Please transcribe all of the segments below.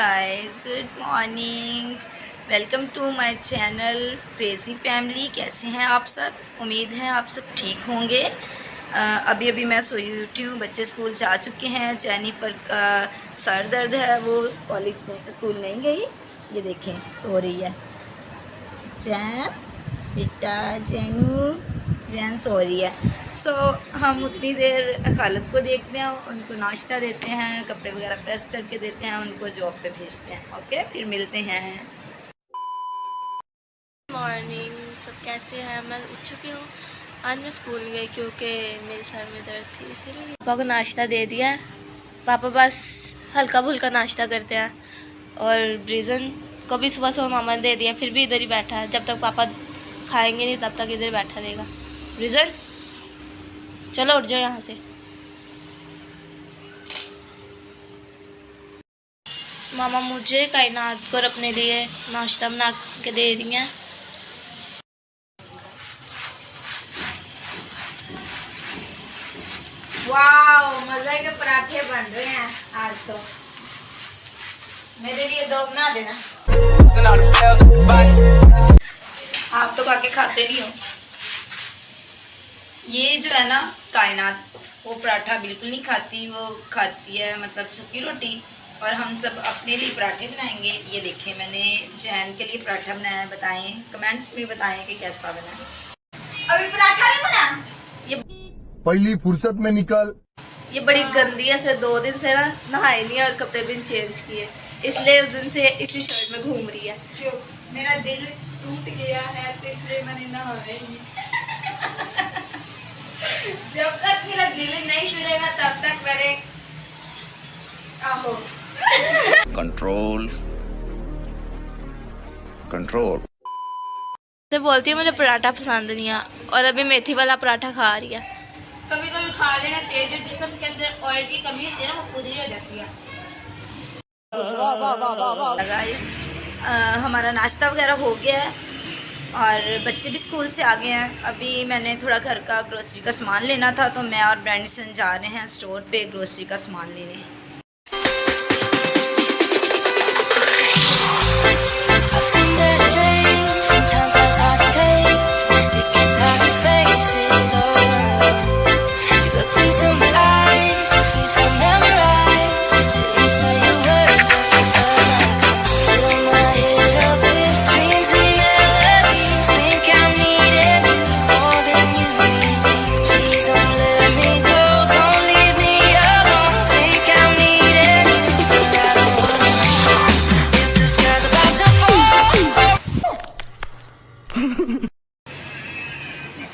Guys, good morning. Welcome to my channel crazy family. कैसे हैं आप सब? उम्मीद है आप सब ठीक होंगे। अभी मैं सोई उठी हूँ। बच्चे स्कूल जा चुके हैं। जेनिफर का सर दर्द है, वो स्कूल नहीं गई। ये देखें, सो रही है। जैन बेटा, जैन सो रही है। हम उतनी देर खालिद को देखते हैं, उनको नाश्ता देते हैं, कपड़े वगैरह प्रेस करके देते हैं, उनको जॉब पे भेजते हैं। ओके, फिर मिलते हैं। मॉर्निंग, सब कैसे हैं? मैं उठ चुकी हूँ। आज मैं स्कूल गई क्योंकि मेरे सर में दर्द थी, इसीलिए पापा को नाश्ता दे दिया है। पापा बस हल्का फुल्का नाश्ता करते हैं और ब्रिजन को भी सुबह सुबह मामा ने दे दिया, फिर भी इधर ही बैठा है। जब तक पापा खाएंगे नहीं तब तक इधर बैठा रहेगा। ब्रिजन चलो उठ जाओ यहाँ से। मामा मुझे कायनात को अपने लिए नाश्ता बना के दे रही हैं। वाओ, मज़े के पराठे बन रहे हैं आज तो। मेरे लिए 2 बना देना। आप तो खाके खाते नहीं हो। ये जो है ना कायनात, वो पराठा बिल्कुल नहीं खाती। वो खाती है मतलब सूखी रोटी। और हम सब अपने लिए पराठे बनाएंगे। ये देखें, मैंने जैन के लिए पराठा बनाया है। बताएं, कमेंट्स में बताएं कि कैसा बना है। अभी पराठा नहीं बना। ये पहली फुर्सत में निकल। ये बड़ी गंदी है, से 2 दिन से ना नहाई नहीं और कपड़े भी चेंज किए, इसलिए उस दिन से इसी शर्ट में घूम रही है। मेरा दिल टूट गया है तो इसलिए मैंने नहाया ही। जब तक मेरा दिल नहीं छूटेगा तब तक मेरे कंट्रोल कंट्रोल तो बोलती है मुझे पराठा पसंद नहीं है और अभी मेथी वाला पराठा खा रही है। कभी कभी खा लेना चाहिए। जो जिस्म के अंदर ऑयल की कमी होती है ना, वो खुद ही हो जाती है। गाइस, हमारा नाश्ता वगैरह हो गया है और बच्चे भी स्कूल से आ गए हैं। अभी मैंने थोड़ा घर का ग्रोसरी का सामान लेना था, तो मैं और ब्रांडसन जा रहे हैं स्टोर पे ग्रोसरी का सामान लेने।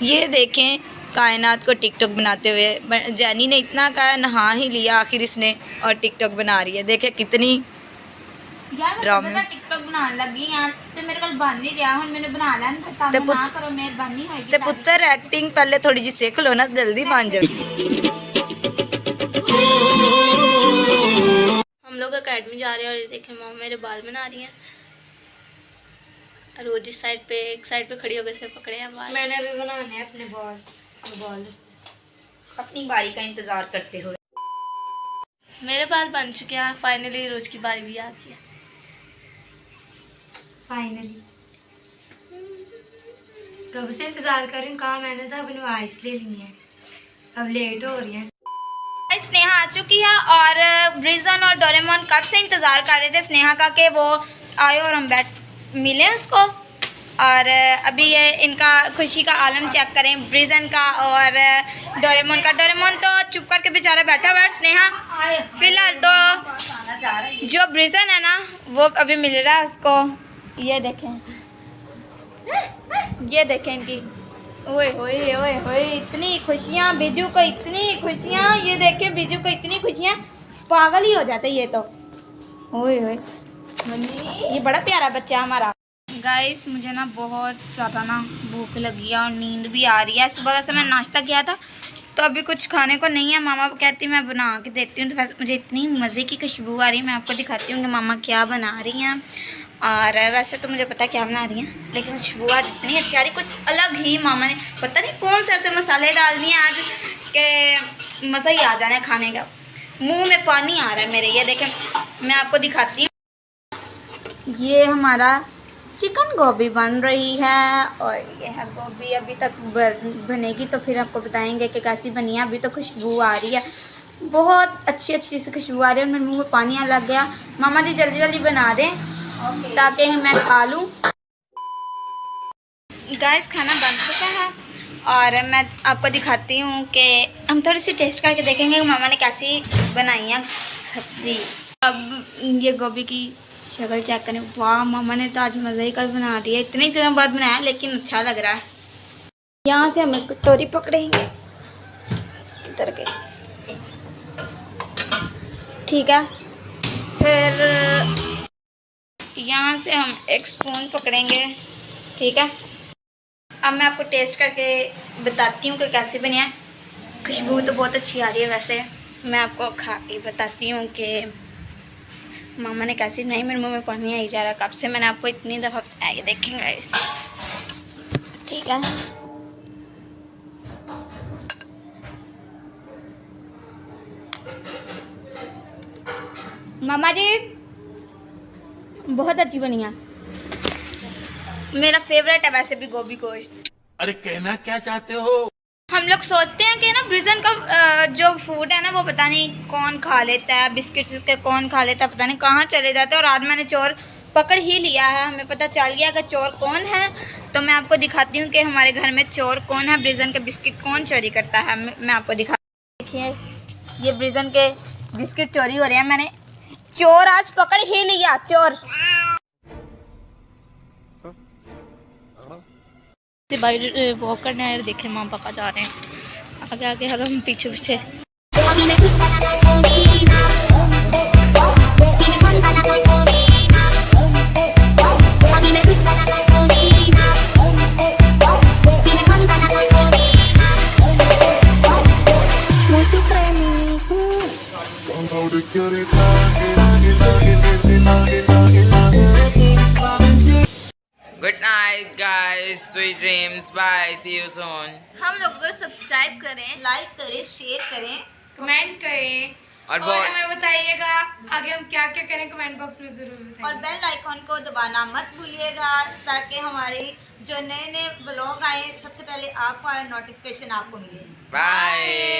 ये देखें कायनात को टिकटॉक बनाते हुए। जैनी ने इतना कहा, नहा ही लिया आखिर इसने, और टिकटॉक बना रही है। देखे कितनी ड्रामे। टिकटॉक बनाने लगी यार, ते मेरे को बन नहीं रहा। हुन मैंने बना लेन था, तो ना करो, मेहरबानी है। ते पुत्र एक्टिंग पहले थोड़ी जी सीख लो ना, जल्दी बन जाओ। हम लोग अकेडमी जा रहे हैं और ये देखें मामा मेरे बाल बना रही हैं और वो जिस साइड पे एक साइड पे खड़ी हो गई से पकड़े हैं बाल। मैंने भी बनाने हैं अपने बाल अपनी बारी का इंतजार करते हुए। मेरे बाल बन चुके हैं फाइनली। रोज की बारी भी आ गई है फाइनली। कब से इंतजार कर रही हूँ, कहा मैंने था अपनी वॉइस ले ली है, अब लेट हो रही है। स्नेहा आ चुकी है और ब्रिजन और डोरेमोन कब से इंतजार कर रहे थे स्नेहा का कि वो आए और हम मिले उसको। और अभी ये इनका खुशी का आलम चेक करें, ब्रिजन का और डोरेमोन का। डोरेमोन तो चुप करके बेचारा बैठा हुआ है। स्नेहा फिलहाल तो जो ब्रिजन है ना, वो अभी मिल रहा है उसको। ये देखें, ये देखें इनकी, ओए होए ओए होए, इतनी खुशियाँ बिजू को, इतनी खुशियाँ। ये देखें बिजू को इतनी खुशियाँ, पागल ही हो जाते ये तो। ओए होए, ये बड़ा प्यारा बच्चा हमारा। गाइस, मुझे ना बहुत ज़्यादा ना भूख लगी है और नींद भी आ रही है। सुबह वैसे मैं नाश्ता किया था, तो अभी कुछ खाने को नहीं है। मामा कहती मैं बना के देती हूँ, तो वैसे मुझे इतनी मज़े की खुशबू आ रही है। मैं आपको दिखाती हूँ कि मामा क्या बना रही हैं। और वैसे तो मुझे पता है क्या बना रही हैं, लेकिन खुशबू आज इतनी अच्छी आ रही, कुछ अलग ही। मामा ने पता नहीं कौन से ऐसे मसाले डाल दिए आज के मज़ा ही आ जाना है खाने का। मुंह में पानी आ रहा है मेरे। ये देखें, मैं आपको दिखाती हूँ। ये हमारा चिकन गोभी बन रही है और ये है गोभी अभी तक बनेगी तो फिर आपको बताएंगे कि कैसी बनी है। अभी तो खुशबू आ रही है, बहुत अच्छी अच्छी सी खुशबू आ रही है और मेरे मुंह में पानी आने लग गया। मामा जी जल्दी जल्दी बना दें ताकि मैं खा लूँ। गाइस खाना बन चुका है और मैं आपको दिखाती हूँ कि हम थोड़ी सी टेस्ट करके देखेंगे कि मामा ने कैसी बनाई है सब्ज़ी। अब ये गोभी की शक्ल चेक करें। वाह, मामा ने तो आज मज़े ही कल बना दिया, इतने दिनों बाद बनाया लेकिन अच्छा लग रहा है। यहाँ से हम एक कटोरी पकड़ेंगे, इधर के, ठीक है। फिर यहाँ से हम एक स्पून पकड़ेंगे, ठीक है। अब मैं आपको टेस्ट करके बताती हूँ कि कैसे बनी है। खुशबू तो बहुत अच्छी आ रही है। वैसे मैं आपको खा के बताती हूँ कि मामा ने कैसी बनाई। मेरे मुंह में पानी आई जा रहा है कब से, मैंने आपको इतनी दफ़ा बताया, देखेंगे इसे, ठीक है। मामा जी बहुत अच्छी बनी है, मेरा फेवरेट है वैसे भी गोभी गोश्त। अरे कहना क्या चाहते हो? हम लोग सोचते हैं कि ना प्रिजन का जो फूड है ना वो पता नहीं कौन खा लेता है, बिस्किट्स इसके कौन खा लेता है, पता नहीं कहाँ चले जाते हैं। और आज मैंने चोर पकड़ ही लिया है, हमें पता चल गया कि चोर कौन है। तो मैं आपको दिखाती हूँ कि हमारे घर में चोर कौन है, प्रिजन के बिस्किट कौन चोरी करता है। मैं आपको दिखा, देखिए ये प्रिजन के बिस्किट चोरी हो रहे हैं। मैंने चोर आज पकड़ ही लिया, चोर। बाहर वॉक करने आए, देखे माँ पापा जा रहे हैं आगे आगे, हम पीछे पीछे। Good night, guys. Sweet dreams. Bye. See you soon. हम लोगों को सब्सक्राइब करें, लाइक करें, शेयर करें, कमेंट करें और और हमें बताइएगा आगे हम क्या क्या करें, कमेंट बॉक्स में जरूर और बताइए। बेल आइकॉन को दबाना मत भूलिएगा ताकि हमारे जो नए नए ब्लॉग आए सबसे पहले आपको आए, नोटिफिकेशन आपको मिले। Bye.